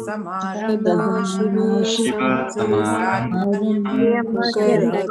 Samarambo Shiva Samarambo Acharya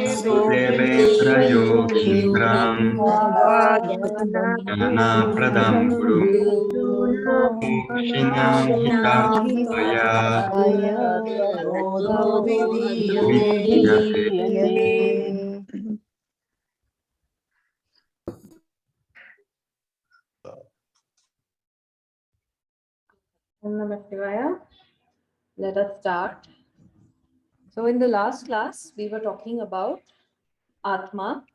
Vasudevendra Yogindram Jnanapradam Gurum Mokshinam Hitatmaya Vidyate. Let us start. So in the last class, we were talking about Atma,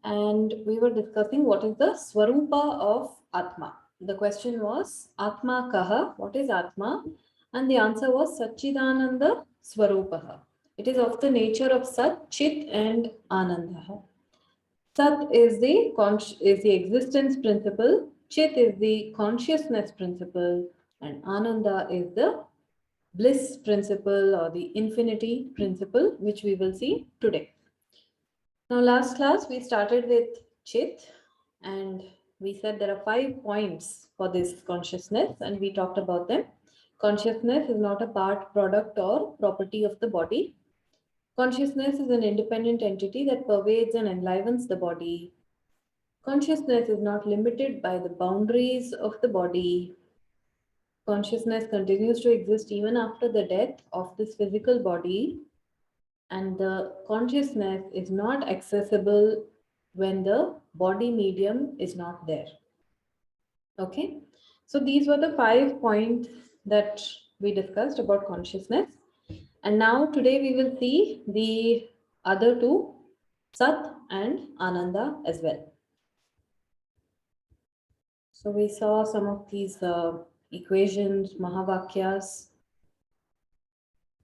and we were discussing what is the Swarupa of Atma. The question was, Atma Kaha, what is Atma? And the answer was Satchidananda Swarupaha. It is of the nature of Sat, Chit and Ananda. Sat is the existence principle, Chit is the consciousness principle, and Ananda is the bliss principle or the infinity principle, which we will see today. Now, last class we started with Chit, and we said there are 5 points for this consciousness, and we talked about them. Consciousness is not a part, product, or property of the body. Consciousness is an independent entity that pervades and enlivens the body. Consciousness is not limited by the boundaries of the body. Consciousness continues to exist even after the death of this physical body, and the consciousness is not accessible when the body medium is not there. Okay, so these were the 5 points that we discussed about consciousness. And now today we will see the other 2, Sat and Ananda as well. So we saw some of these equations, Mahavakyas.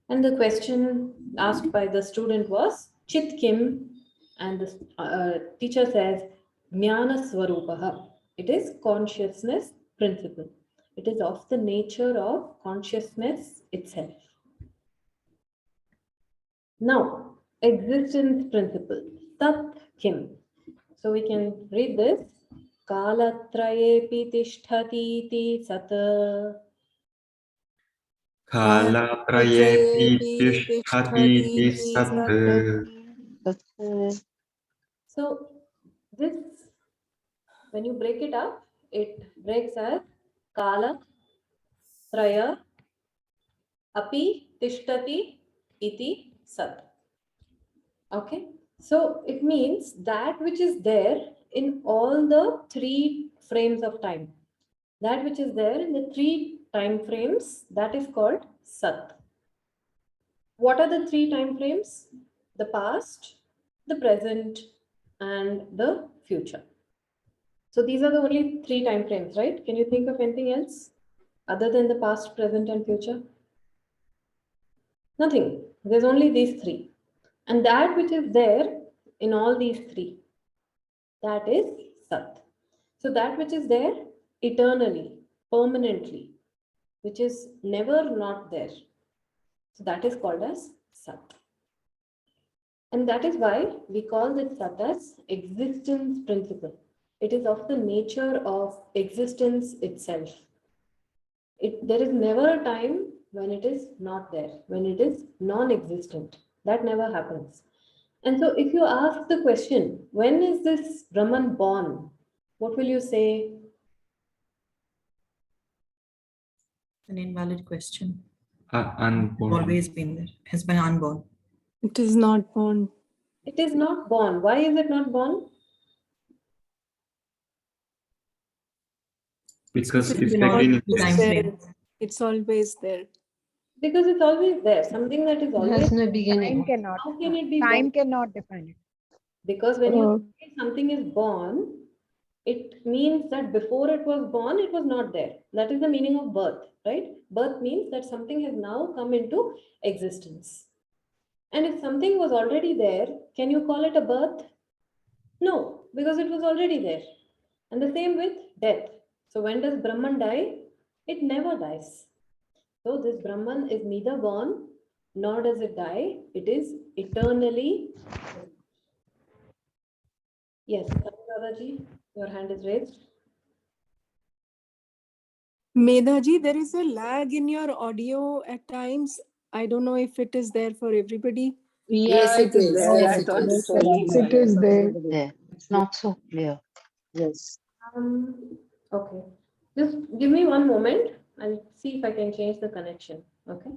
And the question asked by the student was Chit Kim, and the teacher says Jnana Swarupaha. It is consciousness principle. It is of the nature of consciousness itself. Now, existence principle, Sat Kim. So we can read this. Kalatrayepi tishtati ti sat. Kalatrayepi tishtati sat. So this, when you break it up, it breaks as Kala, Traya, Api, Tishtati, Iti, Sat. Okay, so it means that which is there in all the 3 frames of time. That which is there in the 3 time frames, that is called Sat. What are the 3 time frames? The past, the present, and the future. So these are the only 3 time frames, right? Can you think of anything else other than the past, present, and future? Nothing. There's only these 3. And that which is there in all these 3, that is Sat. So that which is there eternally, permanently, which is never not there. So that is called as Sat. And that is why we call this Sat as existence principle. It is of the nature of existence itself. There is never a time when it is not there, when it is non-existent. That never happens. And so if you ask the question, when is this Brahman born? What will you say? An invalid question. Unborn. Always been there. Has been unborn. It is not born. It is not born. Why is it not born? Because It's it's been all again the time frame. It's always there. Because it's always there. Something that is It always has no there. Time beginning. cannot. How can it be Time born? cannot define it. Because when you say something is born, it means that before it was born, it was not there. That is the meaning of birth, right? Birth means that something has now come into existence. And if something was already there, can you call it a birth? No, because it was already there. And the same with death. So when does Brahman die? It never dies. So this Brahman is neither born nor does it die. It is eternally. Yes, Dadaji, your hand is raised. Medhaji, there is a lag in your audio at times. I don't know if it is there for everybody. Yeah, It is there. yes, I it thought is. it was It is there. There. It's not so clear. Yes. Okay. Just give me one moment. I'll see if I can change the connection. Okay.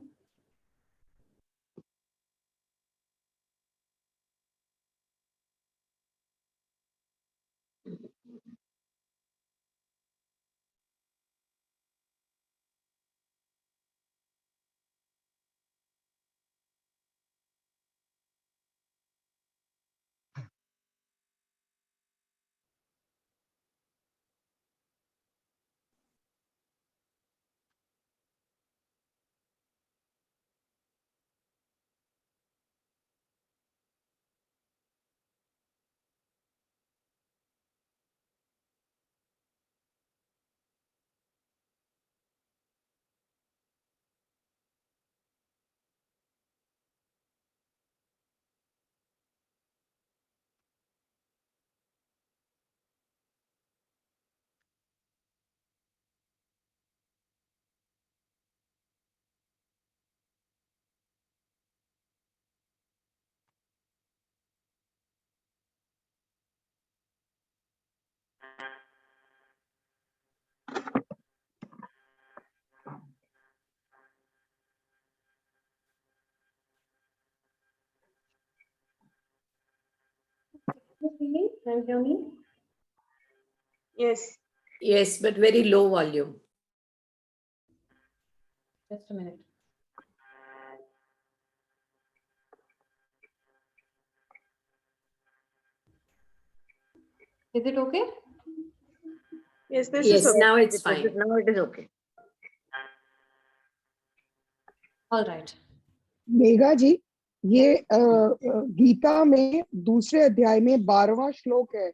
Can you hear me? Yes. Yes, but very low volume. Just a minute. Is it okay? Yes, this Yes, is okay. now it's fine. Now it is okay. All right. Megha जी, ये गीता में दूसरे अध्याय में 12वां श्लोक है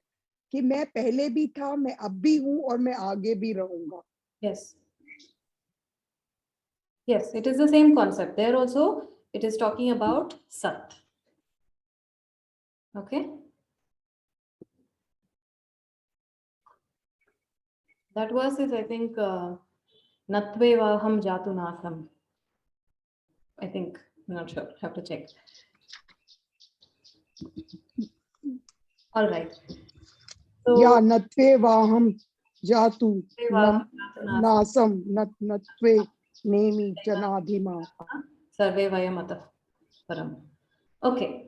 कि मैं पहले भी था, मैं अब भी हूँ और मैं आगे भी रहूंगा. Yes. Yes, it is the same concept. There also, it is talking about Sat. Okay. That verse is, I think, Natve Vaham Jatu Nasam. I think, I'm not sure. Have to check. All right. So, या नत्वे वाहम जातु Vaham Jatu Nasam. नासम नत्वे Nemi जनाधिमा. Sarve Vayamatah Param. Okay.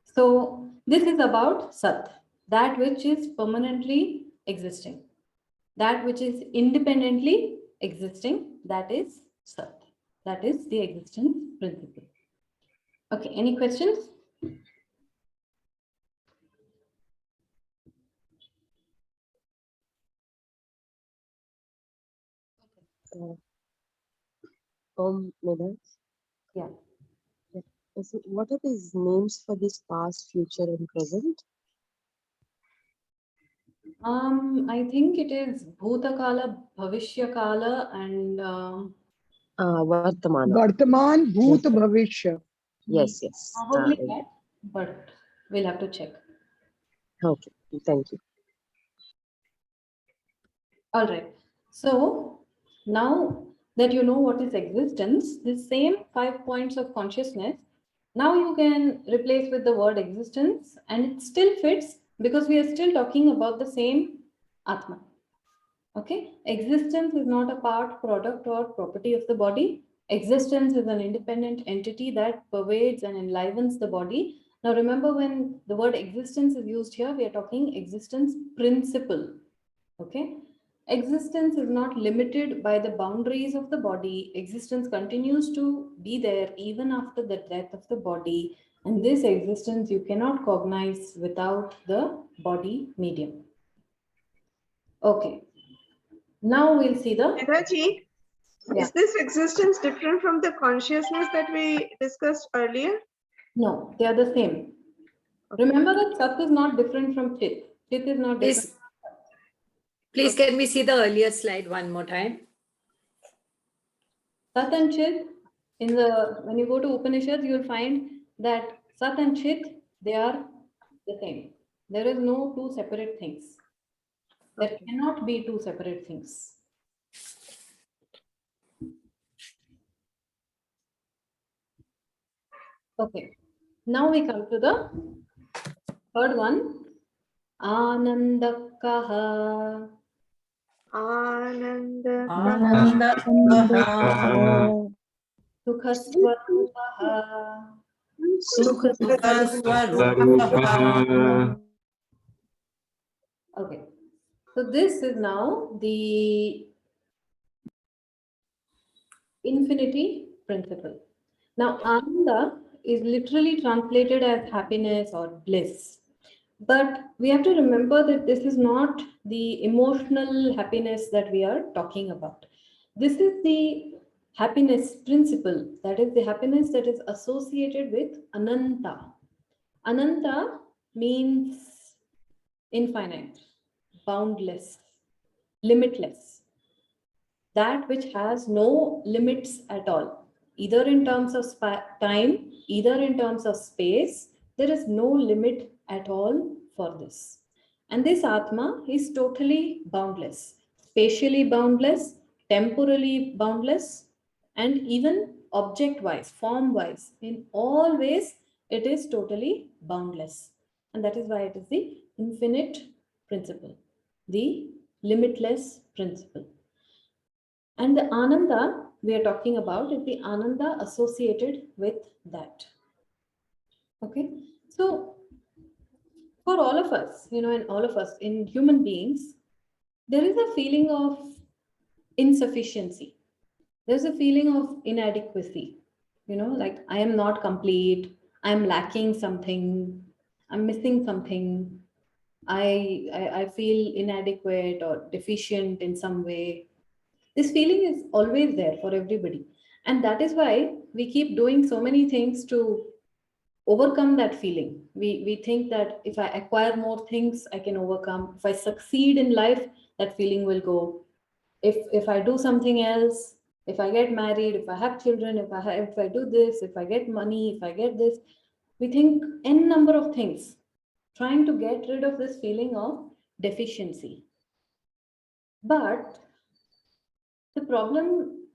So this is about Sat, that which is permanently existing. That which is independently existing, that is Sat. That is the existence principle. Okay, any questions? Madam. Yeah. So what are these names for this past, future, and present? I think it is Bhutakala, Bhavishyakala, and Vartamana. वर्तमान भूत भविष्य. Yes, yes. probably that, but we'll have to check. Okay, thank you. All right. So now that you know what is existence, the same 5 points of consciousness, now you can replace with the word existence, and it still fits because we are still talking about the same Atma. Okay. Existence is not a part, product, or property of the body. Existence is an independent entity that pervades and enlivens the body Now remember, when the word existence is used here, we are talking existence principle. Okay? Existence is not limited by the boundaries of the body. Existence continues to be there even after the death of the body. And this existence you cannot cognize without the body medium. Okay. Now we'll see the... Neetaji, Yeah. is this existence different from the consciousness that we discussed earlier? No, they are the same. Remember that Sat is not different from Chit. Chit is not different. Please, can we see the earlier slide one more time? Sat and Chit, when you go to Upanishads, you will find that Sat and Chit, they are the same. There is no two separate things. There cannot be two separate things. Okay. Now we come to the third one. Anandakaha. Ananda. Sukhaswarupaha. Okay. So this is now the infinity principle. Now, Ananda is literally translated as happiness or bliss. But we have to remember that this is not the emotional happiness that we are talking about. This is the happiness principle, that is the happiness that is associated with Ananta. Ananta means infinite, boundless, limitless, that which has no limits at all, either in terms of time, either in terms of space. There is no limit at all for this. And this Atma is totally boundless, spatially boundless, temporally boundless, and even object wise, form wise, in all ways, it is totally boundless. And that is why it is the infinite principle, the limitless principle. And the Ananda we are talking about is the Ananda associated with that. Okay. So for all of us, and all of us in human beings, there is a feeling of insufficiency. There's a feeling of inadequacy. Like I am not complete, I'm lacking something, I'm missing something. I feel inadequate or deficient in some way. This feeling is always there for everybody. And that is why we keep doing so many things to overcome that feeling. We think that if I acquire more things, I can overcome. If I succeed in life, that feeling will go. If I do something else, if I get married, if I have children, if I do this, if I get money, if I get this, we think n number of things, trying to get rid of this feeling of deficiency. But the problem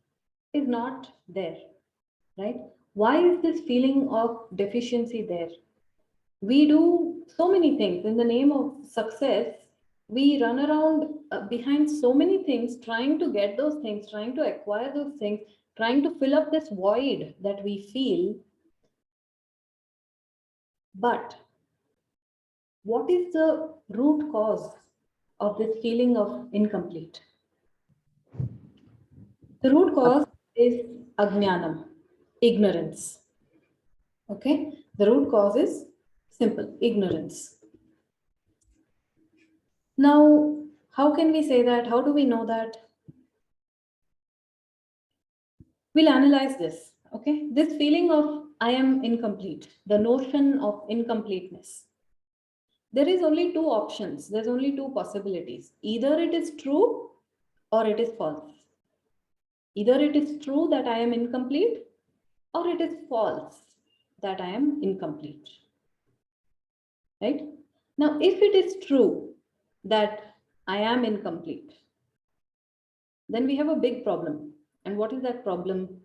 is not there, right? Why is this feeling of deficiency there? We do so many things in the name of success. We run around behind so many things, trying to get those things, trying to acquire those things, trying to fill up this void that we feel. But what is the root cause of this feeling of incomplete? The root cause is ajnanam, ignorance. Okay, the root cause is simple, ignorance. Now, how can we say that? How do we know that? We'll analyze this. Okay, this feeling of I am incomplete, the notion of incompleteness. There is only two options. There's only two possibilities. Either it is true or it is false. Either it is true that I am incomplete or it is false that I am incomplete. Right? Now, if it is true that I am incomplete, then we have a big problem. And what is that problem?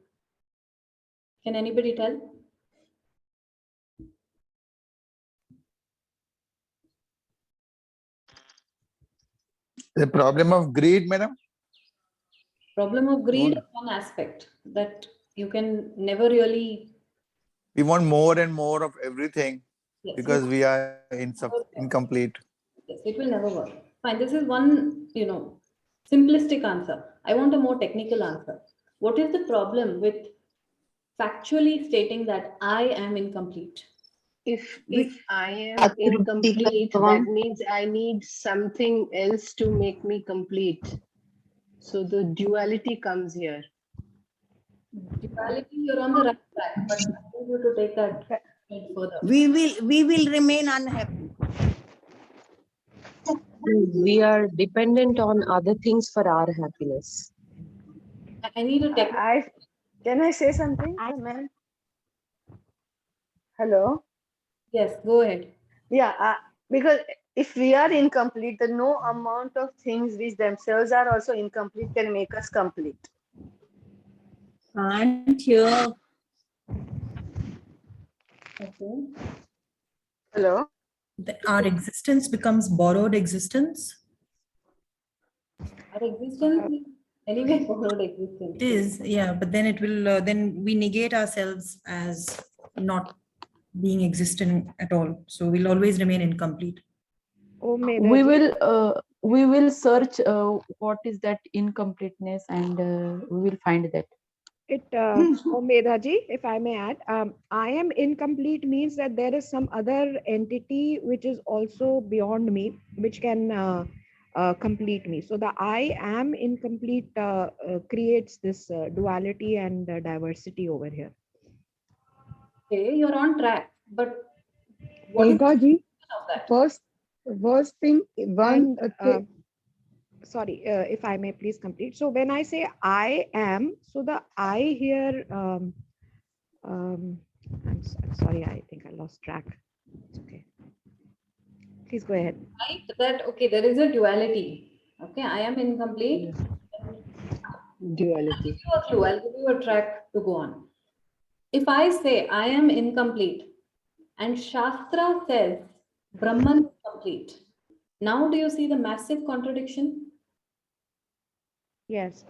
Can anybody tell? The problem of greed, madam? Problem of greed is one aspect that you can never really... We want more and more of everything. Yes, because we are incomplete. yes, it will never work. Fine, this is one, simplistic answer. I want a more technical answer. What is the problem with factually stating that I am incomplete? If I am incomplete, that means I need something else to make me complete. So the duality comes here. Duality, you're on the right track, but I want you to take that further. We will remain unhappy. We are dependent on other things for our happiness. I need a technical. Can I say something, ma'am? Hello. Yes, go ahead. Yeah, because if we are incomplete, then no amount of things which themselves are also incomplete can make us complete. Can't hear. Okay. Hello. Our existence becomes borrowed existence. Our existence is anyway borrowed existence. It is, yeah, but then it will, then we negate ourselves as not being existent at all. So we'll always remain incomplete. Oh, we will search what is that incompleteness, and we will find that. Oh, Medhaji, if I may add, I am incomplete means that there is some other entity which is also beyond me, which can complete me. So the I am incomplete creates this duality and diversity over here. Okay, you're on track, but what is Medhaji, that? first thing, sorry, if I may please complete. So when I say I am, so the I here, I'm sorry, I think I lost track. It's okay. Please go ahead. Right, that, okay, there is a duality. Okay, I am incomplete. Duality. I'll give you a track to go on. If I say I am incomplete and Shastra says Brahman is complete, now do you see the massive contradiction? Yes.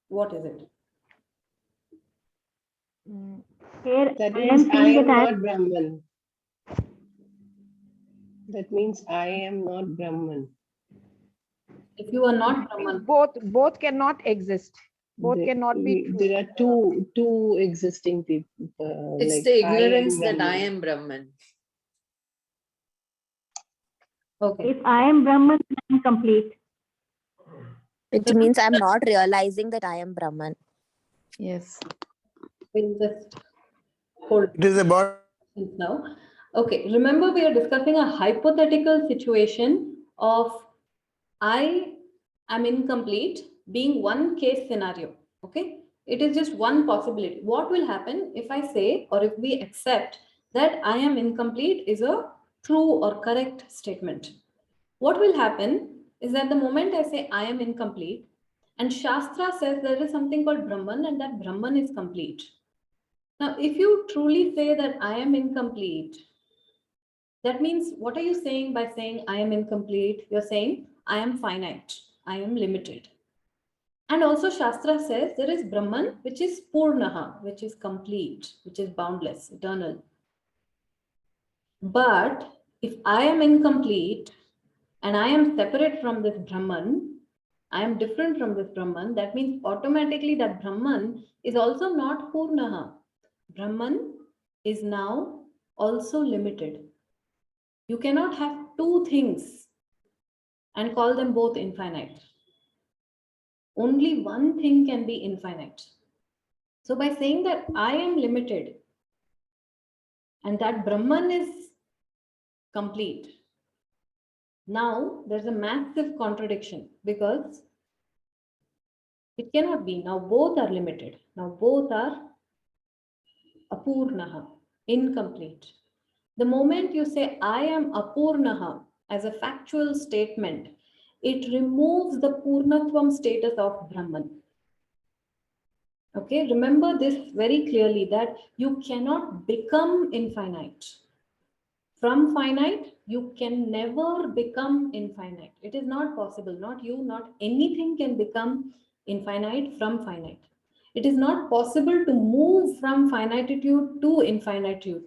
What is it? That means I am not Brahman. That means I am not Brahman. If you are not Brahman, both cannot exist. Both cannot be true. There are two existing people. It's like the ignorance I am that I Brahman. am Brahman. Okay. If I am Brahman, I am complete. It means I'm not realizing that I am Brahman. Yes. We'll just hold It is about now. Okay, remember we are discussing a hypothetical situation of I am incomplete being one case scenario. Okay, it is just one possibility. What will happen if I say, or if we accept that I am incomplete is a true or correct statement? What will happen is that the moment I say I am incomplete, and Shastra says there is something called Brahman and that Brahman is complete. Now, if you truly say that I am incomplete, that means what are you saying by saying I am incomplete? You're saying I am finite, I am limited. And also Shastra says there is Brahman, which is Purnaha, which is complete, which is boundless, eternal. But if I am incomplete and I am separate from this Brahman, I am different from this Brahman, that means automatically that Brahman is also not Purnaha. Brahman is now also limited. You cannot have two things and call them both infinite. Only one thing can be infinite. So by saying that I am limited and that Brahman is complete, now there's a massive contradiction because it cannot be. Now both are limited. Now both are apurnaha, incomplete. The moment you say I am apurnaha as a factual statement, it removes the purnatvam status of Brahman. Okay, remember this very clearly that you cannot become infinite. From finite, you can never become infinite. It is not possible. Not you, not anything can become infinite from finite. It is not possible to move from finitude to infinitude.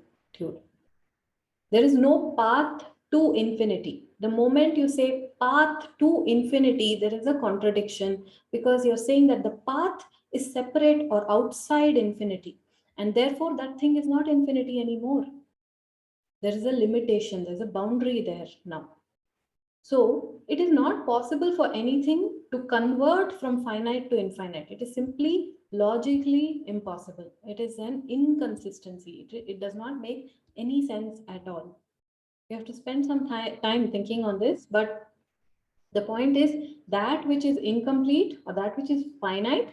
There is no path to infinity. The moment you say path to infinity, there is a contradiction, because you're saying that the path is separate or outside infinity, and therefore that thing is not infinity anymore. There is a limitation, there's a boundary there now. So it is not possible for anything to convert from finite to infinite. It is simply logically impossible. It is an inconsistency. It does not make any sense at all. You have to spend some time thinking on this, but the point is that which is incomplete or that which is finite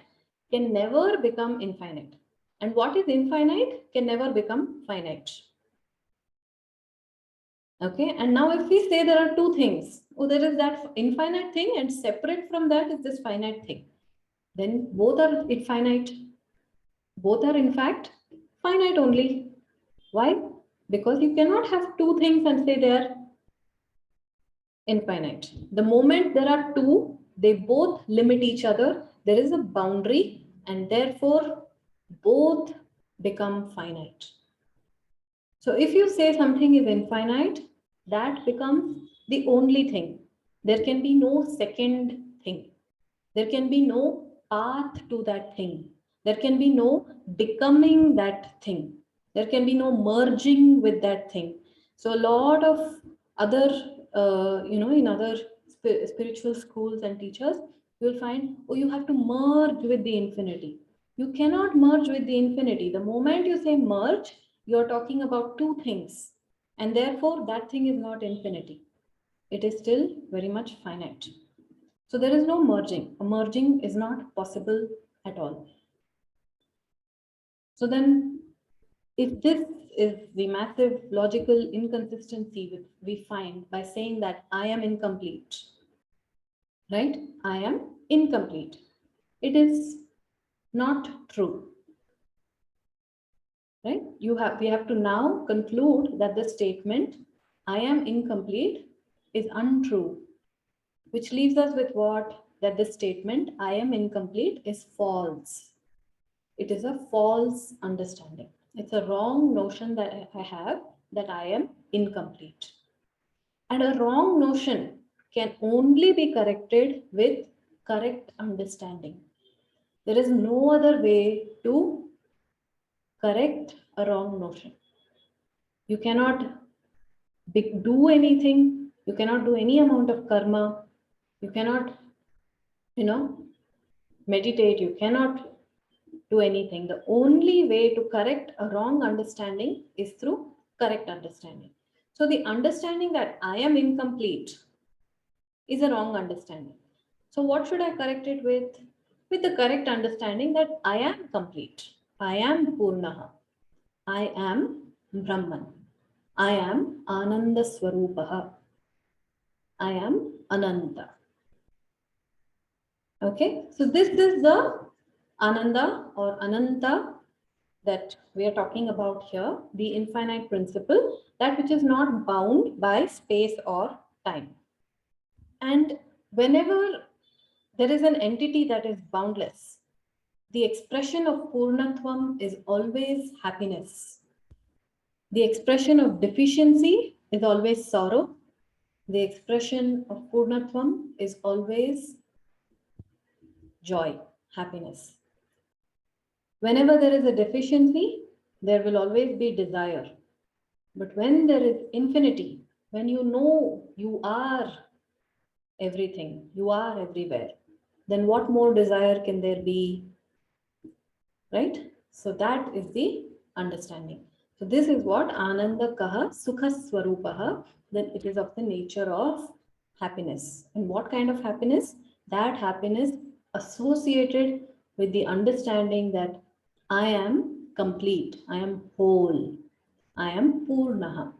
can never become infinite. And what is infinite can never become finite. Okay, and now if we say there are two things, oh, there is that infinite thing and separate from that is this finite thing, then both are infinite. Both are in fact finite only. Why? Because you cannot have two things and say they are infinite. The moment there are two, they both limit each other. There is a boundary and therefore both become finite. So if you say something is infinite, that becomes the only thing. There can be no second thing. There can be no path to that thing. There can be no becoming that thing. There can be no merging with that thing. So a lot of other, in other spiritual schools and teachers, you will find, oh, you have to merge with the infinity. You cannot merge with the infinity. The moment you say merge, you're talking about two things. And therefore, that thing is not infinity. It is still very much finite. So there is no merging. A merging is not possible at all. So then, if this is the massive logical inconsistency we find by saying that I am incomplete, right? I am incomplete. It is not true. Right? We have to now conclude that the statement I am incomplete is untrue, which leaves us with what? That the statement I am incomplete is false. It is a false understanding. It's a wrong notion that I have that I am incomplete. And a wrong notion can only be corrected with correct understanding. There is no other way to correct a wrong notion. You cannot do anything. You cannot do any amount of karma. You cannot, meditate. You cannot do anything. The only way to correct a wrong understanding is through correct understanding. So the understanding that I am incomplete is a wrong understanding. So what should I correct it with? With the correct understanding that I am complete. I am Purnaha. I am Brahman. I am Ananda Swarupaha. I am Ananta. Okay, so this is the Ananda or Ananta that we are talking about here, the infinite principle, that which is not bound by space or time. And whenever there is an entity that is boundless, the expression of Purnatvam is always happiness. The expression of deficiency is always sorrow. The expression of Purnatvam is always joy, happiness. Whenever there is a deficiency, there will always be desire. But when there is infinity, when you know you are everything, you are everywhere, then what more desire can there be? Right? So that is the understanding. So this is what Ananda Kaha Sukha Swarupaha, then it is of the nature of happiness. And what kind of happiness? That happiness associated with the understanding that I am complete, I am whole, I am Purnaha.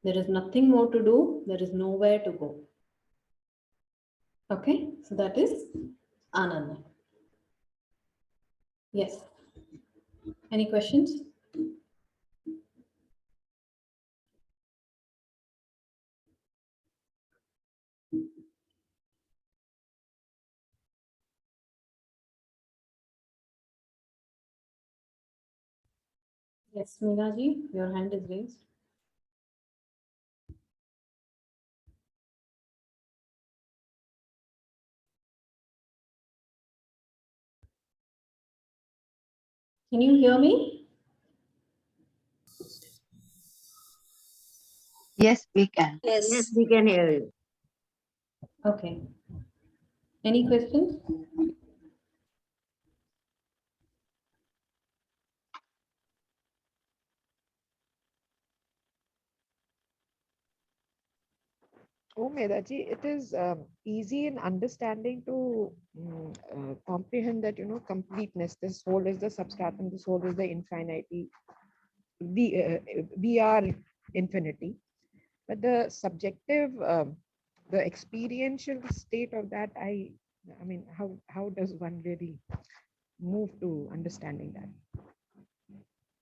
There is nothing more to do, there is nowhere to go. Okay, so that is Ananda. Yes. Any questions? Yes, Meenaji, your hand is raised. Can you hear me? Yes, we can. Yes, we can hear you. Okay. Any questions? Oh, Medaji, it is easy in understanding to comprehend that, completeness. This whole is the substratum, this whole is the infinity. We are infinity. But the subjective, the experiential state of that, I mean, how does one really move to understanding that?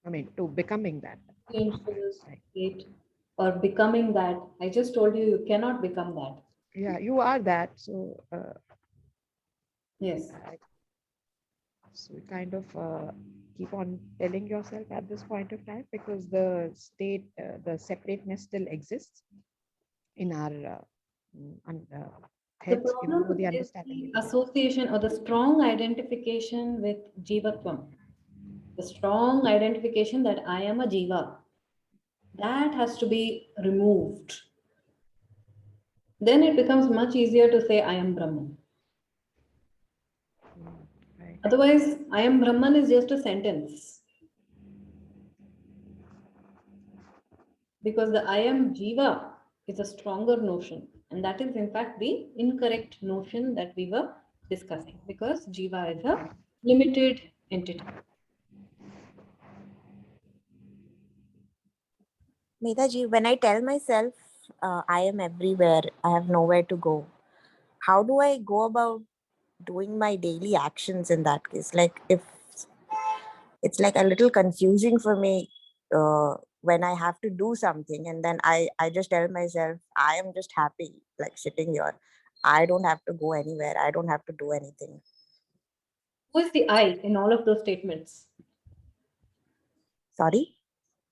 I mean, to becoming that. Change to the state or becoming that. I just told you, you cannot become that. Yeah, you are that. So, yes. So you kind of keep on telling yourself at this point of time because the state, the separateness still exists in our The heads, even though problem the is understanding the association or the strong identification with Jivatvam. The strong identification that I am a Jiva. That has to be removed. Then it becomes much easier to say I am Brahman. Right. Otherwise, I am Brahman is just a sentence. Because the I am Jiva is a stronger notion. And that is in fact the incorrect notion that we were discussing. Because Jiva is a limited entity. Neetaji, when I tell myself I am everywhere, I have nowhere to go, how do I go about doing my daily actions in that case? Like, if it's like a little confusing for me when I have to do something, and then I just tell myself I am just happy, like sitting here. I don't have to go anywhere. I don't have to do anything. Who is the I in all of those statements? Sorry?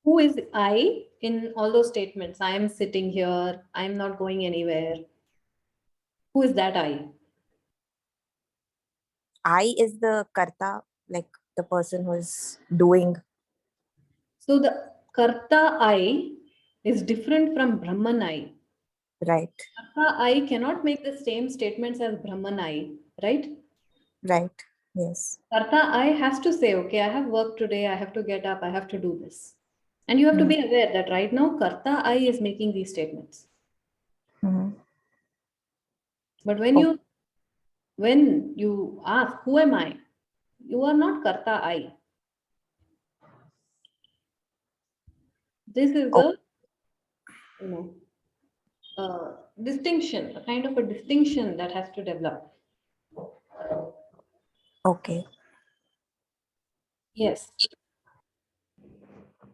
Who is I in all those statements? I am sitting here. I am not going anywhere. Who is that I? I is the karta, like the person who is doing. So the karta I is different from Brahman I. Right. Karta I cannot make the same statements as Brahman I, right? Right. Yes. Karta I has to say, okay, I have work today. I have to get up. I have to do this. And you have to be aware that right now, Karta I is making these statements. But when you ask, who am I? You are not Karta I. This is a distinction, a kind of a distinction that has to develop. Okay. Yes.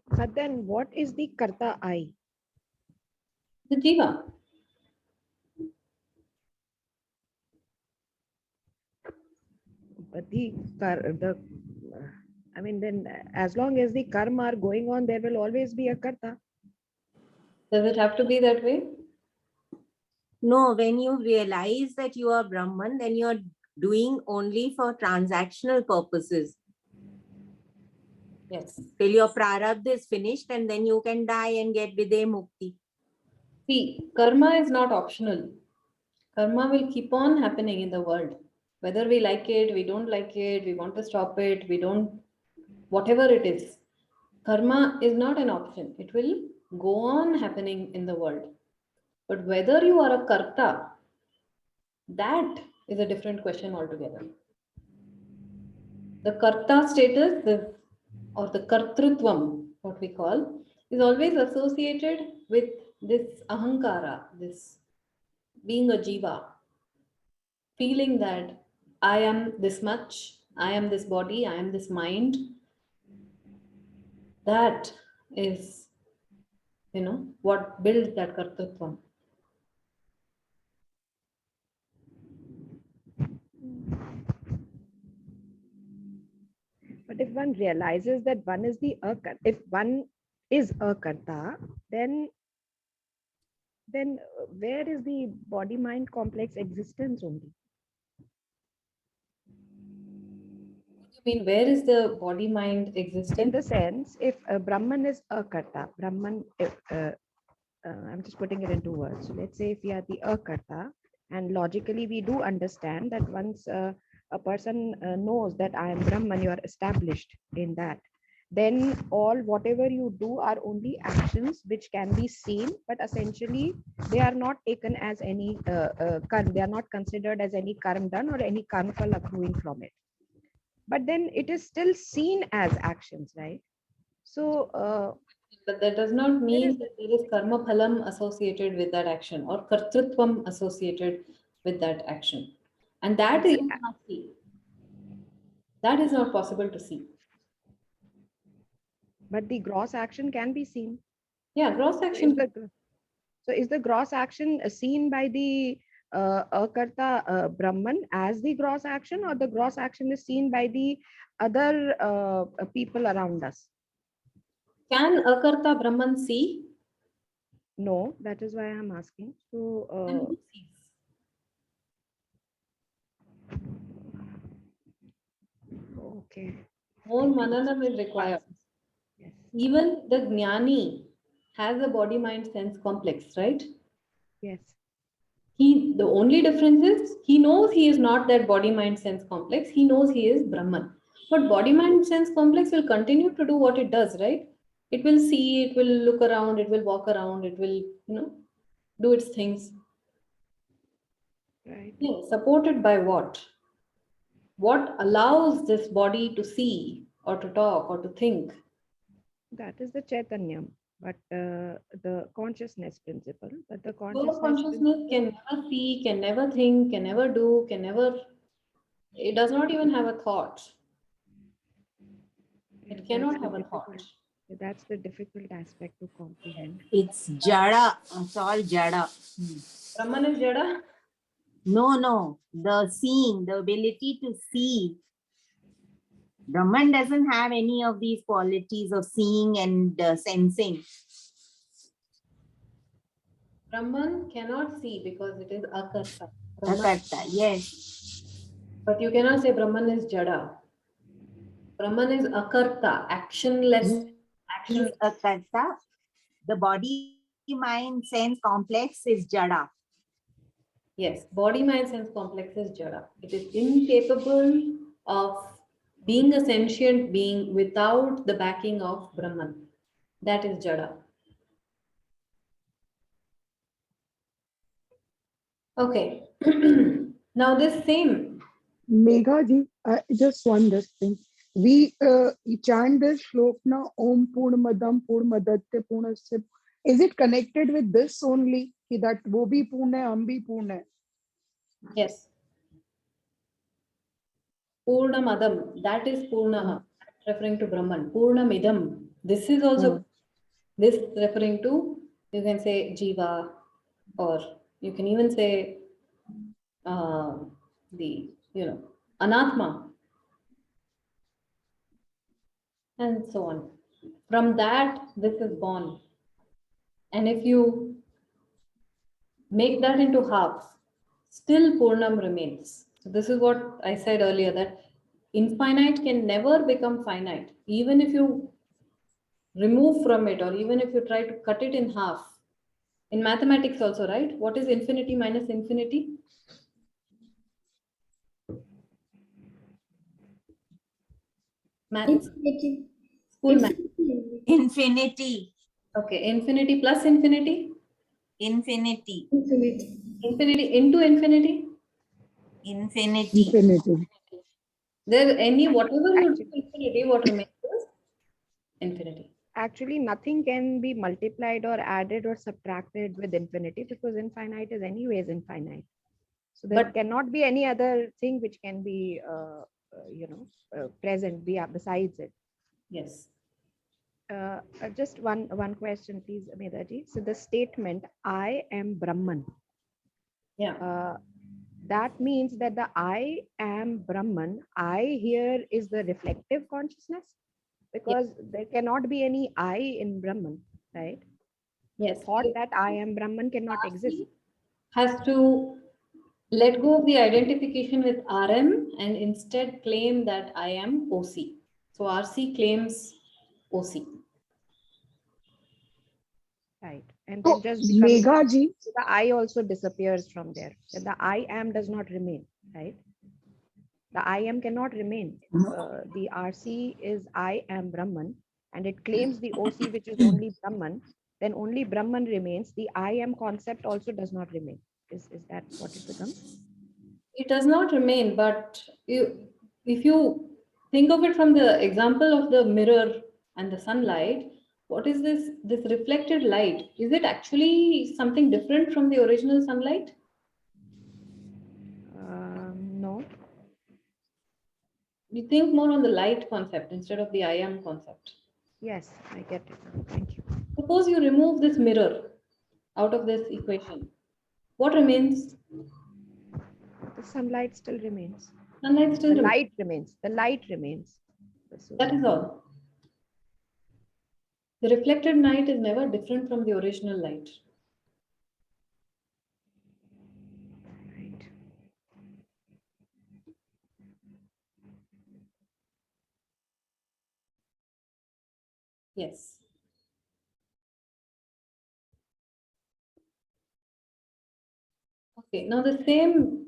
But then what is the karta I? The Jiva. But I mean, then as long as the karma are going on, there will always be a karta. Does it have to be that way? No, when you realize that you are Brahman, then you are doing only for transactional purposes. Yes. Till your prarabdha is finished, and then you can die and get Videh Mukti. See, karma is not optional. Karma will keep on happening in the world. Whether we like it, we don't like it, we want to stop it, we don't, whatever it is. Karma is not an option. It will go on happening in the world. But whether you are a karta, that is a different question altogether. The karta status is, or the kartrutvam, what we call, is always associated with this ahankara, this being a jiva, feeling that I am this much, I am this body, I am this mind. That is, what builds that kartrutvam. But if one realizes that one is if one is a karta, then where is the body mind complex existence only? mean, where is the body mind existing? In the sense, if Brahman is akarta, Brahman, I'm just putting it into words. So let's say if we are the akarta, and logically we do understand that once a person knows that I am Brahman, you are established in that, then all whatever you do are only actions which can be seen, but essentially they are not taken as any karma, they are not considered as any karma done or any karma fal accruing from it. But then it is still seen as actions, right? So but that does not mean that there is karma phalam associated with that action or kartrutvam associated with that action. And that is not see. That is not possible to see. but the gross action can be seen. Yeah, gross action. So is the gross action seen by the akarta Brahman as the gross action, or the gross action is seen by the other people around us? Can akarta Brahman see? No, that is why I'm asking. So who sees? Okay. More mananam is required. Even the jnani has a body mind sense complex, right? Yes. The only difference is he knows he is not that body mind sense complex. He knows he is Brahman. But body mind sense complex will continue to do what it does, right? It will see, it will look around, it will walk around, it will, do its things. Right. Yeah, supported by what? What allows this body to see or to talk or to think? That is the Chaitanyam, but the consciousness principle. But the Pure consciousness can never see, can never think, can never do, can never. It does not even have a thought. It cannot have a thought. That's the difficult aspect to comprehend. It's jada. It's all jada. Brahman is jada? No. The seeing, the ability to see. Brahman doesn't have any of these qualities of seeing and sensing. Brahman cannot see because it is akarta. Akarta, yes. But you cannot say Brahman is jada. Brahman is akarta, actionless. He's akarta. The body, mind, sense complex is jada. Yes, body, mind, sense complex is jada. It is incapable of being a sentient being without the backing of Brahman. That is jada. Okay. Now this same. Megha ji, just one this thing. We chant this shlok na Om Purnamadam Purnamadatte Purnasya. Is it connected with this only? That wo bhi purna hai, hum bhi purna hai. Yes. Purnamadam, that is Purnaha, referring to Brahman. Purnamidam, this is also this referring to, you can say Jiva, or you can even say the, Anatma, and so on. From that, this is born. And if you make that into halves, still Purnam remains. So this is what I said earlier, that infinite can never become finite. Even if you remove from it, or even if you try to cut it in half. In mathematics also, right? What is infinity minus infinity? Maths. Infinity. School math. Infinity. Okay, infinity plus infinity? Infinity. Infinity. Infinity into infinity? Infinity. Infinity. There any, whatever you do infinity, what remains is infinity. Actually, nothing can be multiplied or added or subtracted with infinity, because infinite is anyways infinite. So there cannot be any other thing which can be, present besides it. Yes. Just one question, please, Medhaji. So the statement, I am Brahman. Yeah. That means that the I am Brahman, I here is the reflective consciousness, because there cannot be any I in Brahman, right? Yes. Thought that I am Brahman cannot exist. Has to Let go of the identification with RM and instead claim that I am OC. So RC claims OC. Right. And So then just becomes Megha ji, the I also disappears from there. Then the I am does not remain, right? The I am cannot remain. The RC is I am Brahman and it claims the OC, which is only Brahman. Then only Brahman remains. The I am concept also does not remain. Is that what it becomes? It does not remain, but if you think of it from the example of the mirror and the sunlight, what is this reflected light? Is it actually something different from the original sunlight? No. You think more on the light concept instead of the I am concept. Yes, I get it. Thank you. Suppose you remove this mirror out of this equation. What remains? The sunlight still remains. Sunlight still the remains. light remains. The light remains. That is all. The reflected light is never different from the original light. Right. Yes. Okay, now the same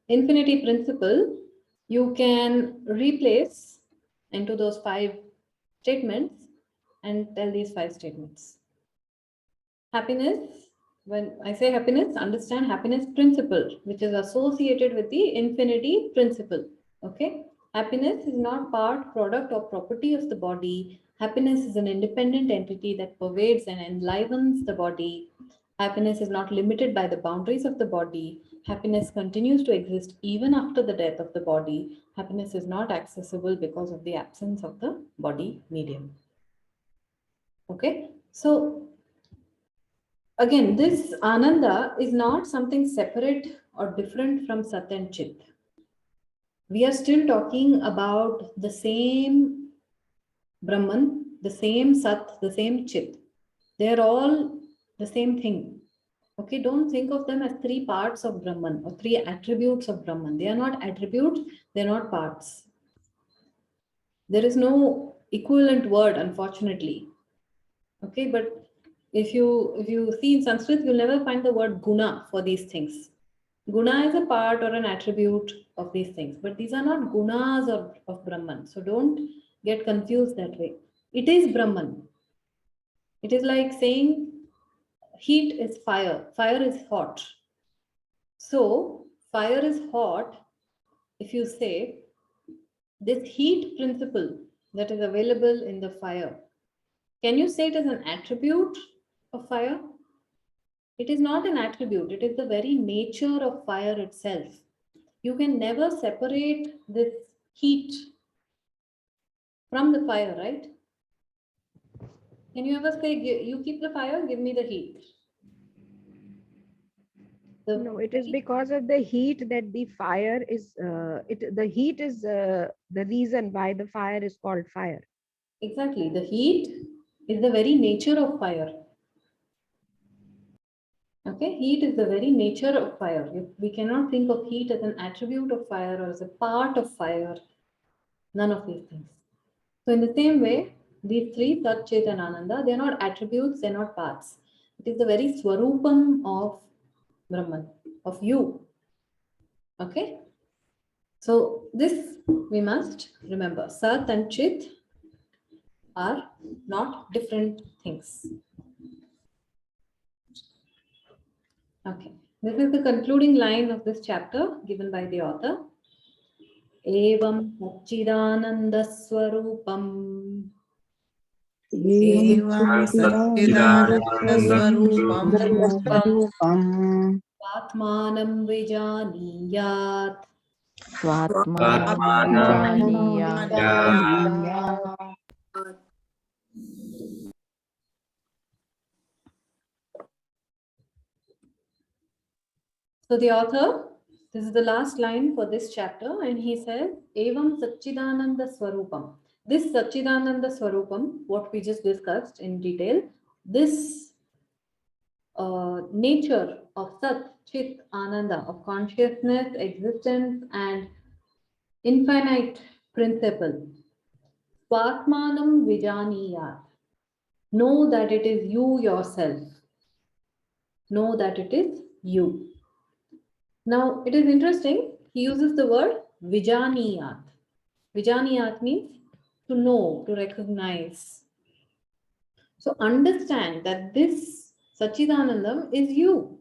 infinity principle you can replace into those 5 statements and tell these 5 statements. Happiness, when I say happiness, understand happiness principle, which is associated with the infinity principle. Okay, happiness is not part, product, or property of the body. Happiness is an independent entity that pervades and enlivens the body. Happiness is not limited by the boundaries of the body. Happiness continues to exist even after the death of the body. Happiness is not accessible because of the absence of the body medium. Okay, so again, this Ananda is not something separate or different from Sat and Chit. We are still talking about the same Brahman, the same Sat, the same Chit. They are all the same thing. Okay, don't think of them as 3 parts of Brahman or 3 attributes of Brahman. They are not attributes, they are not parts. There is no equivalent word, unfortunately. Okay, but if you see in Sanskrit, you'll never find the word guna for these things. Guna is a part or an attribute of these things, but these are not gunas of Brahman. So don't get confused that way. It is Brahman. It is like saying heat is fire, fire is hot. So fire is hot if you say this heat principle that is available in the fire. Can you say it is an attribute of fire? It is not an attribute, it is the very nature of fire itself. You can never separate this heat from the fire, right? Can you ever say, you keep the fire, give me the heat? No, it is because of the heat that the fire is, the heat is the reason why the fire is called fire. Exactly. The heat is the very nature of fire. Okay, heat is the very nature of fire. We cannot think of heat as an attribute of fire or as a part of fire. None of these things. So in the same way, these 3, Sat, Chit and Ananda, they are not attributes, they are not parts. It is the very swarupam of Brahman, of you. Okay? So this we must remember. Sat and Chit are not different things. Okay. This is the concluding line of this chapter given by the author. Evam Satchidananda Swarupam. Evam Satchidananda Swarupam Atmanam Vijaniyat. Svatmanam vijaniyat. So the author, this is the last line for this chapter, and he says, Evam Satchidananda Swarupam. This Satchidananda Swarupam, what we just discussed in detail, this nature of Sat Chit, Ananda, of consciousness, existence, and infinite principle. Swatmanam Vijaniyat. Know that it is you yourself. Know that it is you. Now, it is interesting. He uses the word Vijaniyat. Vijaniyat means to know, to recognize. So understand that this Sachidanandam is you.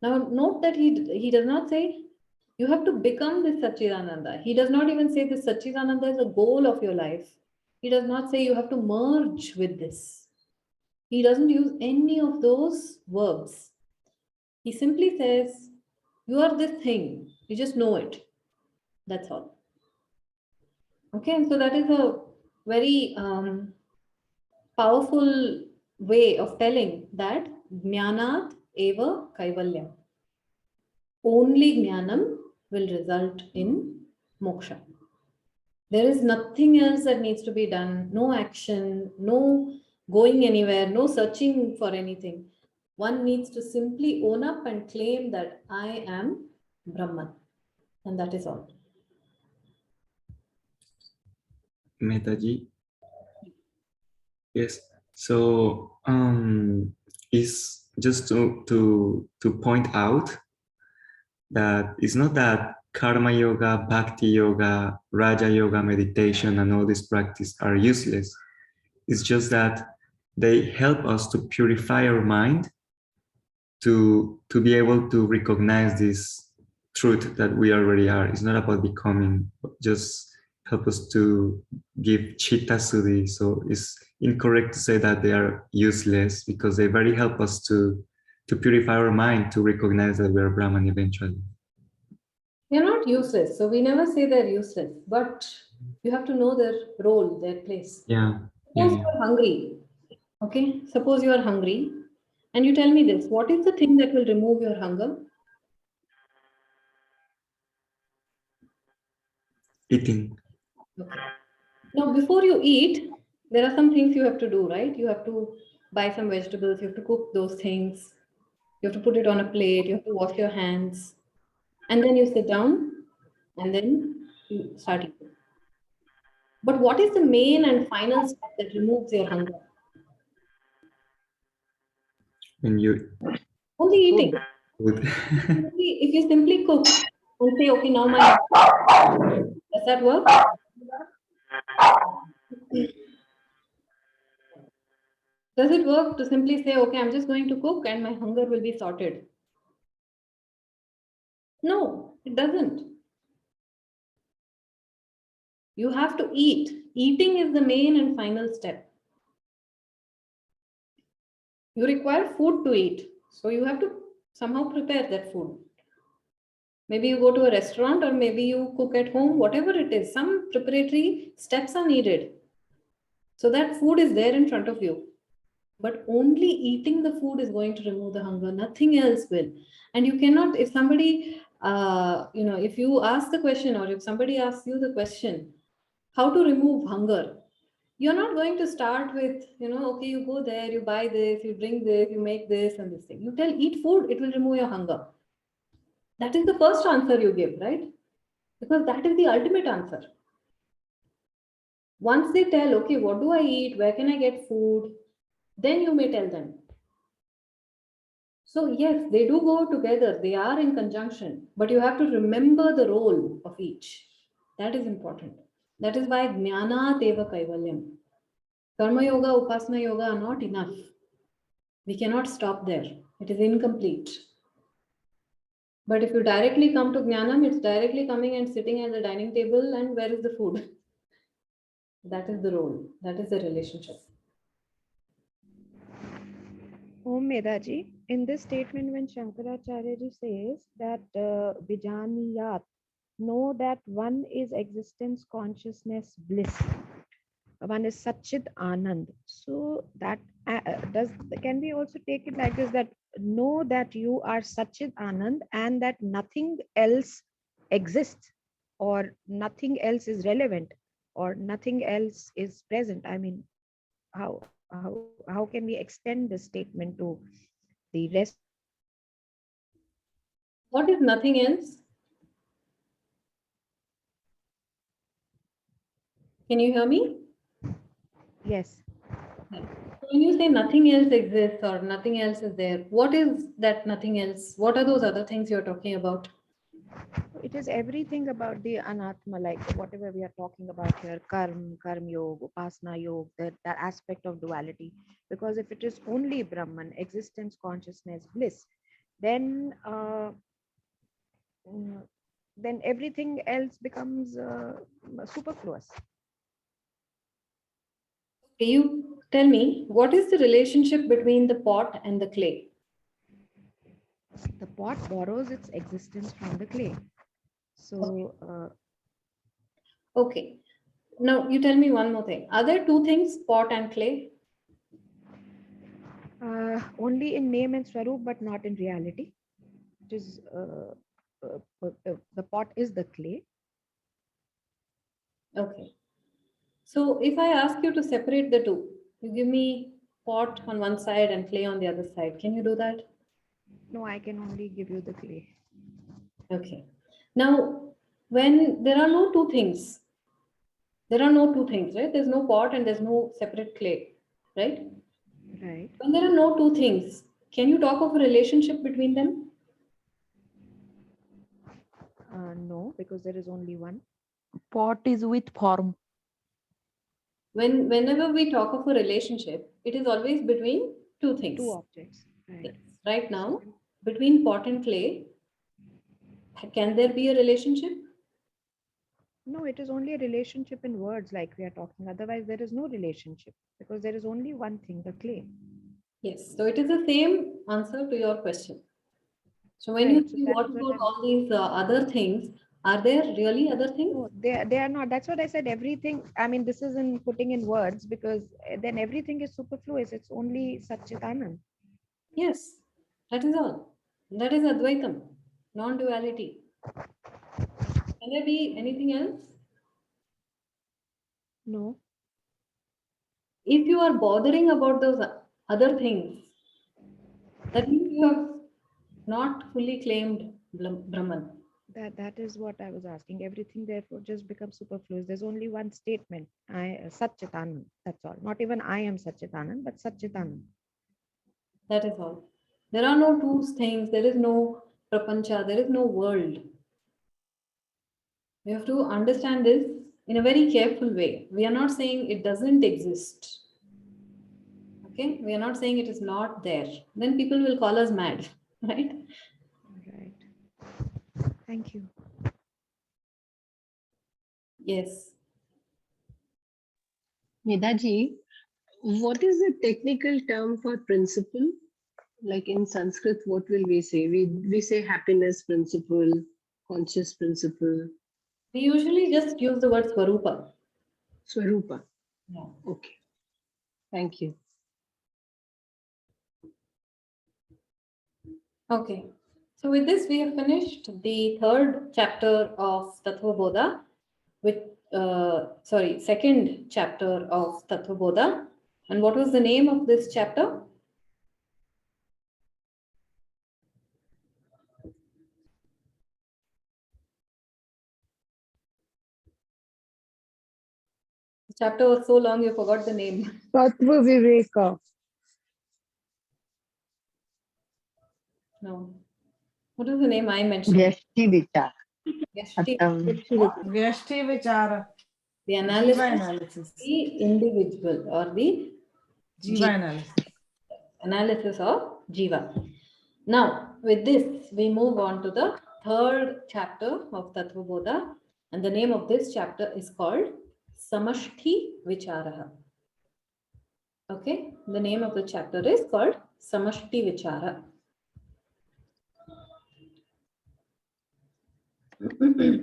Now, note that he does not say you have to become this Sachidananda. He does not even say this Sachidananda is a goal of your life. He does not say you have to merge with this. He doesn't use any of those verbs. He simply says, you are this thing. You just know it. That's all. Okay, and so that is a very powerful way of telling that Jnanat eva kaivalyam. Only Jnanam will result in moksha. There is nothing else that needs to be done. No action, no going anywhere, no searching for anything. One needs to simply own up and claim that I am Brahman. And that is all. Metaji. Yes. So is just to point out that it's not that karma yoga, bhakti yoga, raja yoga, meditation, and all this practice are useless. It's just that they help us to purify our mind to be able to recognize this truth that we already are. It's not about becoming, just help us to give chitta suddhi. So it's incorrect to say that they are useless because they very help us to purify our mind, to recognize that we are Brahman eventually. They're not useless. So we never say they're useless, but you have to know their role, their place. Yeah. Suppose you're hungry. Okay. Suppose you are hungry and you tell me this. What is the thing that will remove your hunger? Eating. Okay. Now, before you eat, there are some things you have to do, right? You have to buy some vegetables. You have to cook those things. You have to put it on a plate. You have to wash your hands. And then you sit down and then you start eating. But what is the main and final step that removes your hunger? When you Only eating. food. If you simply cook and say, okay, now my does that work? Does it work to simply say, okay, I'm just going to cook and my hunger will be sorted? No, it doesn't. You have to eat. Eating is the main and final step. You require food to eat. So you have to somehow prepare that food. Maybe you go to a restaurant or maybe you cook at home, whatever it is. Some preparatory steps are needed. So that food is there in front of you. But only eating the food is going to remove the hunger. Nothing else will. And you cannot, if somebody, if you ask the question or if somebody asks you the question, how to remove hunger? You're not going to start with, okay, you go there, you buy this, you bring this, you make this and this thing. You tell, eat food, it will remove your hunger. That is the first answer you give, right? Because that is the ultimate answer. Once they tell, okay, what do I eat? Where can I get food? Then you may tell them. So yes, they do go together. They are in conjunction, but you have to remember the role of each. That is important. That is why Jnana Teva Kaivalyam. Karma Yoga, Upasana Yoga are not enough. We cannot stop there. It is incomplete. But if you directly come to Jnanam, it's directly coming and sitting at the dining table and where is the food? That is the role. That is the relationship. Om Medaji, in this statement, when Shankaracharya ji says that Vijaniyat, know that one is existence, consciousness, bliss. One is Satchit Anand. So that can we also take it like this, that know that you are Satchit Anand and that nothing else exists or nothing else is relevant or nothing else is present. I mean, how can we extend this statement to the rest? What is nothing else? Can you hear me? Yes. When you say nothing else exists or nothing else is there, what is that nothing else? What are those other things you're talking about? It is everything about the anatma, like whatever we are talking about here, karma yoga, upasana yoga, that aspect of duality. Because if it is only Brahman, existence, consciousness, bliss, then then everything else becomes superfluous. Can you tell me what is the relationship between the pot and the clay? The pot borrows its existence from the clay. So, Okay. Now you tell me one more thing. Are there two things, pot and clay? only in name and swarup, but not in reality. It is the pot is the clay. Okay. So if I ask you to separate the two, you give me pot on one side and clay on the other side. Can you do that? No, I can only give you the clay. Okay. Now, when there are no two things, right? There's no pot and there's no separate clay, right? Right. When there are no two things, can you talk of a relationship between them? No, because there is only one. Pot is with form. Whenever we talk of a relationship, it is always between two things. Two objects. Right. Yes. Right now, between pot and clay, can there be a relationship? No, it is only a relationship in words like we are talking. Otherwise, there is no relationship because there is only one thing, the clay. Yes. So it is the same answer to your question. So when Right, you so see that what is about what all these other things, are there really other things? No, they are not. That's what I said. Everything. I mean, this is in putting in words because then everything is superfluous. It's only Satchitanand. Yes, that is all. That is Advaitam, non-duality. Can there be anything else? No. If you are bothering about those other things, that means you have not fully claimed Brahman. That is what I was asking. Everything therefore just becomes superfluous. There's only one statement. Satchitanand. That's all. Not even I am Satchitanand, but Satchitanand. That is all. There are no two things. There is no prapancha. There is no world. We have to understand this in a very careful way. We are not saying it doesn't exist. Okay? We are not saying it is not there. Then people will call us mad, right? Right. Thank you. Yes. Medhaji, what is the technical term for principle? Like in Sanskrit, what will we say? We say happiness principle, conscious principle. We usually just use the word Swarupa. Swarupa. Yeah. Okay. Thank you. Okay. So with this, we have finished the third chapter of Tattva Bodha, second chapter of Tattva Bodha. And what was the name of this chapter? The chapter was so long, you forgot the name. Tattva Viveka. No. What is the name I mentioned? Vyashti Vichar. Vyashti Vichara. The analysis, Jiva analysis. the individual or the Jiva analysis. Analysis of Jiva. Now, with this, we move on to the third chapter of Tattva Bodha, and the name of this chapter is called Samashti Vicharaha. Okay, the name of the chapter is called Samashti Vichara. It's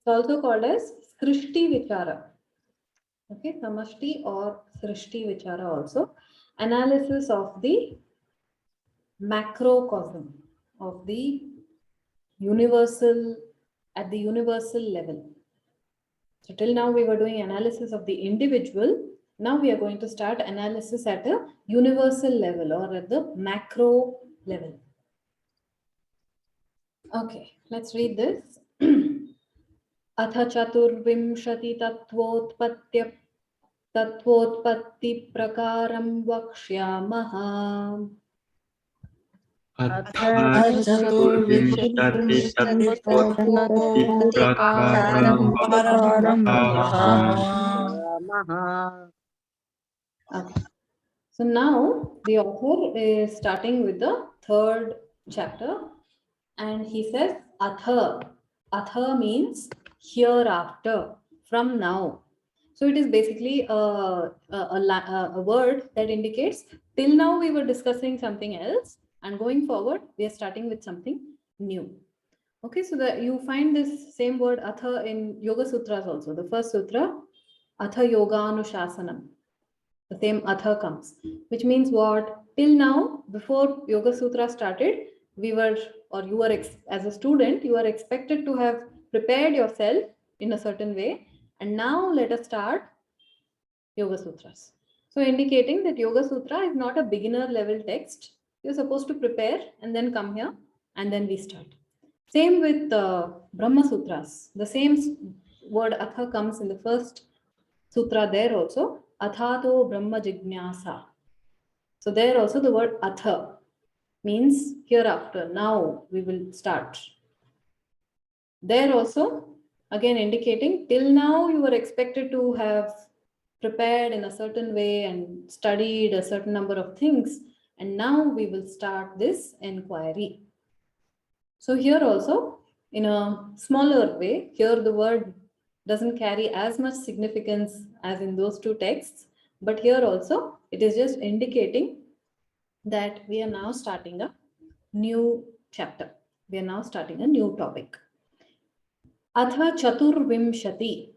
also called as Srishti Vichara. Okay, Samashti or Srishti Vichara also. Analysis of the macrocosm of the universal, at the universal level. So till now we were doing analysis of the individual. Now we are going to start analysis at a universal level or at the macro level. Okay, let's read this. अथ चतुर्विंशति तत्वोत्पत्ति प्रकारं वक्ष्यामः. अथ चतुर्विंशति तत्त्वोत्पत्तिप्रकारं वक्ष्यामः. Okay. So now the author is starting with the third chapter and he says atha. Atha means hereafter, from now. So it is basically a word that indicates till now we were discussing something else and going forward we are starting with something new. Okay, so that you find this same word atha in Yoga Sutras also. The first sutra, atha yoga anushasanam. The same atha comes, which means what? Till now, before Yoga Sutra started, we were, or you were, as a student, you are expected to have prepared yourself in a certain way. And now let us start Yoga Sutras. So indicating that Yoga Sutra is not a beginner level text. You're supposed to prepare and then come here and then we start. Same with Brahma Sutras. The same word atha comes in the first sutra there also. Athato Brahma Jignyasa. So there also the word atha means hereafter, now we will start. There also, again indicating till now you were expected to have prepared in a certain way and studied a certain number of things, and now we will start this inquiry. So here also, in a smaller way, here the word doesn't carry as much significance as in those two texts, but here also it is just indicating that we are now starting a new chapter. We are now starting a new topic. Atha Chaturvimshati.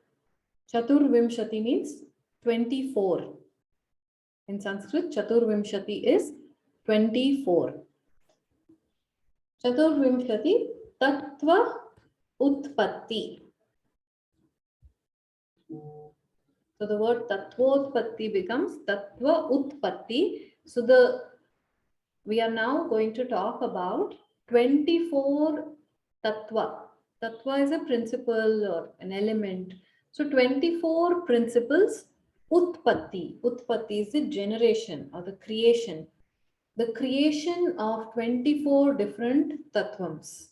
Chaturvimshati means 24. In Sanskrit, Chaturvimshati is 24. Chaturvimshati Tattva Utpatti. So the word Tattvotpatti becomes Tattva Utpatti. So we are now going to talk about 24 Tattva. Tattva is a principle or an element. So 24 principles Utpatti. Utpatti is the generation or the creation. The creation of 24 different Tattvams.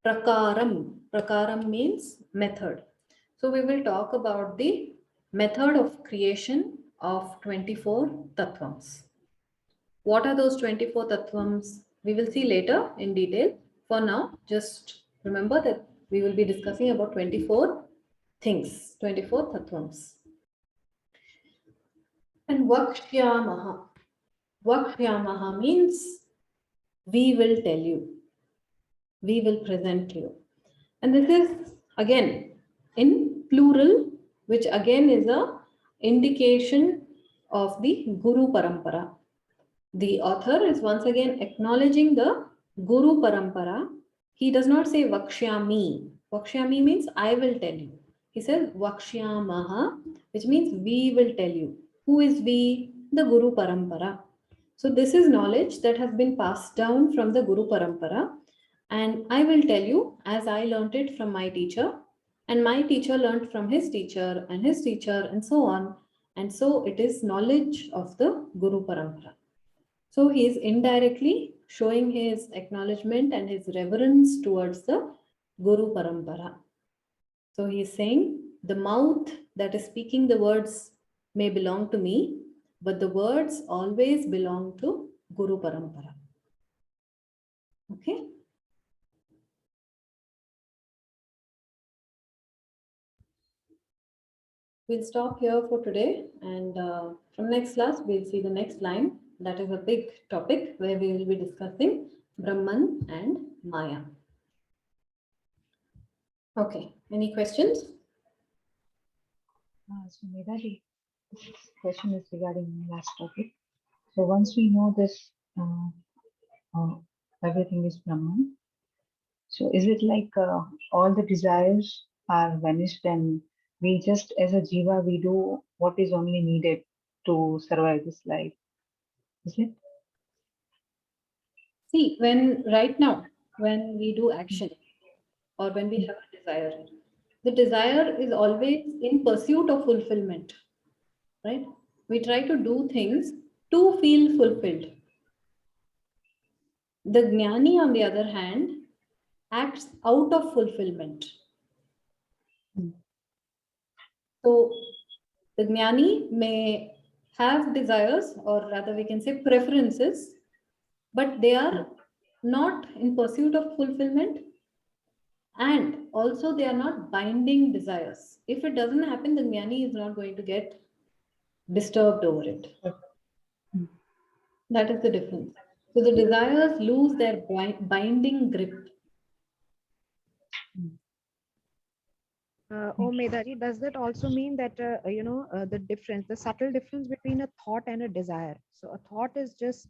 Prakaram. Prakaram means method. So we will talk about the method of creation of 24 Tattvams. What are those 24 Tattvams? We will see later in detail. For now, just remember that we will be discussing about 24 things, 24 Tattvams. And Vakshyamaha. Vakshyamaha means we will tell you. We will present you. And this is again in plural, which again is a indication of the Guru Parampara. The author is once again acknowledging the Guru Parampara. He does not say Vakshyami. Vakshyami means I will tell you. He says Vakshyamaha, which means we will tell you. Who is we? The Guru Parampara. So this is knowledge that has been passed down from the Guru Parampara. And I will tell you as I learnt it from my teacher, and my teacher learnt from his teacher, and so on. And so it is knowledge of the Guru Parampara. So he is indirectly showing his acknowledgement and his reverence towards the Guru Parampara. So he is saying the mouth that is speaking the words may belong to me, but the words always belong to Guru Parampara. Okay. We'll stop here for today, and from next class we'll see the next line. That is a big topic where we will be discussing Brahman and Maya. Okay, any questions? So Medhaji, this question is regarding last topic. So once we know this, everything is Brahman. So is it like all the desires are vanished and We just, as a jiva, we do what is only needed to survive this life. Is it? See, right now, when we do action or when we have a desire, the desire is always in pursuit of fulfillment, right? We try to do things to feel fulfilled. The jnani, on the other hand, acts out of fulfillment. So the jnani may have desires, or rather we can say preferences, but they are not in pursuit of fulfillment, and also they are not binding desires. If it doesn't happen, the jnani is not going to get disturbed over it. That is the difference. So the desires lose their binding grip. Medhaji, does that also mean that the difference, the subtle difference between a thought and a desire? So a thought is just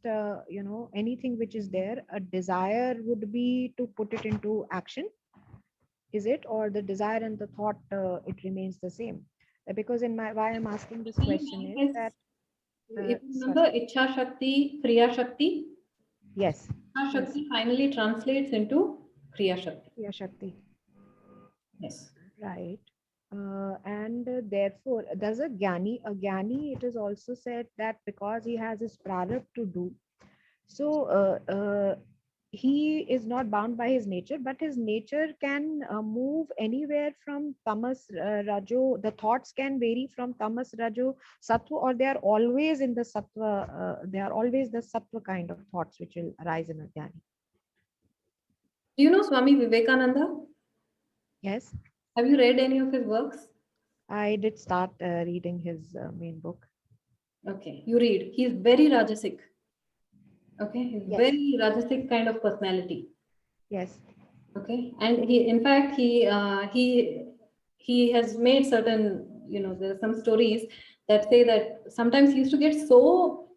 anything which is there. A desire would be to put it into action. Is it, or the desire and the thought it remains the same? Because why I'm asking this question is that if you remember Ichha Shakti, Kriya Shakti. Yes. Ichha Shakti finally translates into Kriya Shakti. Kriya Shakti. Yes. Right. And therefore, does a jnani, it is also said that because he has his prarabdha to do, so he is not bound by his nature, but his nature can move anywhere from tamas, rajo. The thoughts can vary from tamas, rajo, sattva, or they are always in the sattva. They are always the sattva kind of thoughts which will arise in a jnani. Do you know Swami Vivekananda? Yes. Have you read any of his works? I did start reading his main book. Okay, you read. He's very Rajasic. Okay, he's Yes. very Rajasic kind of personality. Yes. Okay, and he, in fact, he has made certain, there are some stories that say that sometimes he used to get so,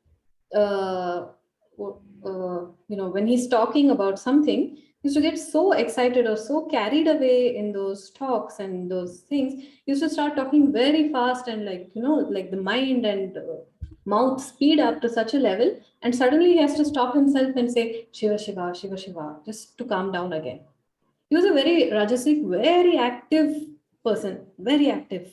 when he's talking about something, he used to get so excited or so carried away in those talks and those things. He used to start talking very fast and like the mind and mouth speed up to such a level, and suddenly he has to stop himself and say Shiva Shiva Shiva Shiva just to calm down again. He was a very Rajasic, very active person, very active.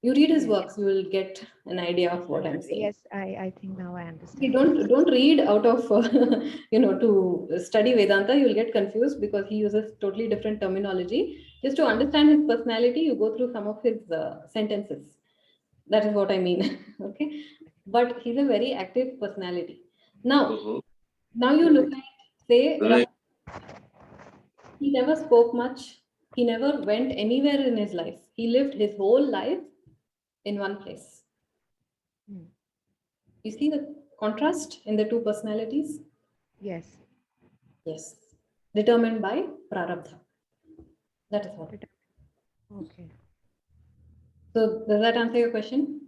You read his works, you will get an idea of what I'm saying. Yes, I think now I understand. You don't read out of to study Vedanta. You will get confused because he uses totally different terminology. Just to understand his personality, you go through some of his sentences. That is what I mean. Okay, but he's a very active personality. Now you look at, say, he never spoke much. He never went anywhere in his life. He lived his whole life in one place. You see the contrast in the two personalities? Yes. Yes. Determined by prarabdha. That is what. Okay. So does that answer your question?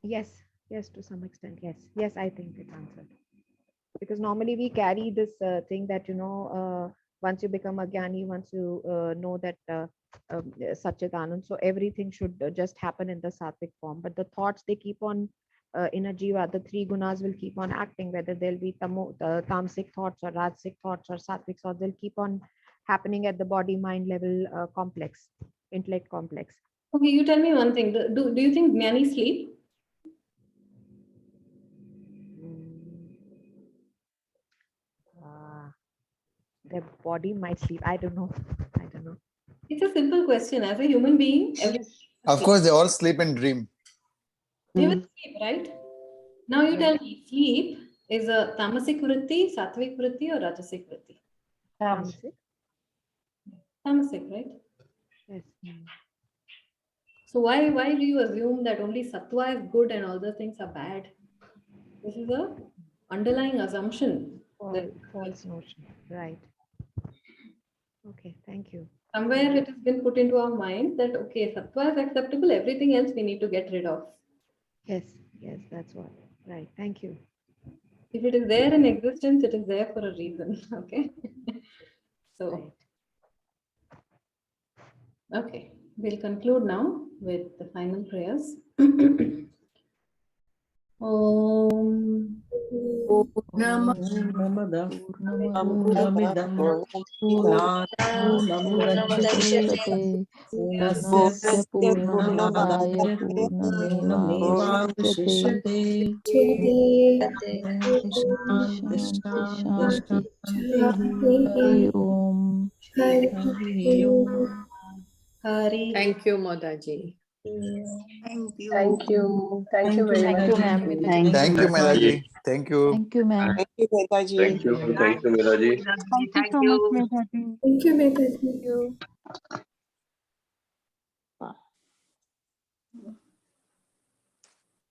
Yes. Yes, to some extent. Yes. Yes, I think it answered. Because normally we carry this thing that, once you become a jnani, once you know that Satchidanand, so everything should just happen in the sattvic form. But the thoughts, they keep on in a jiva, the three gunas will keep on acting, whether they'll be tamasic thoughts or rajasic thoughts or sattvic thoughts, they'll keep on happening at the body mind level complex, intellect complex. Okay, you tell me one thing. Do you think jnani sleep? Their body might sleep. I don't know. It's a simple question. As a human being, Of course, they all sleep and dream. they will sleep, right? Now you tell me, sleep is a tamasic vritti, sattvic vritti, or rajasic vritti? Tamasic. Tamasic, right? Yes. So why do you assume that only sattva is good and all the things are bad? This is a underlying assumption. False notion. Right. Okay, thank you. Somewhere it has been put into our mind that, okay, sattva is acceptable, everything else we need to get rid of. Yes, that's what. Right, thank you. If it is there in existence, it is there for a reason. Okay. So, okay, we'll conclude now. with the final prayers. Om Purnamada Purnamidam Purnat Purnamudachyate Purnasya Purnamadataya Purnamevavashyate. Shanti Shanti Shanti. Hari Om. Hari Om. Hari. Thank you, Modaji. Thank you. Thank you. Thank you very Thank much. you, ma'am. Thank you, Melaji. Thank you. Thank you, ma'am. Thank you, Metaji. Thank you, Melaji. Thank you so much, Medhaji. Thank you, Metaji. Thank you.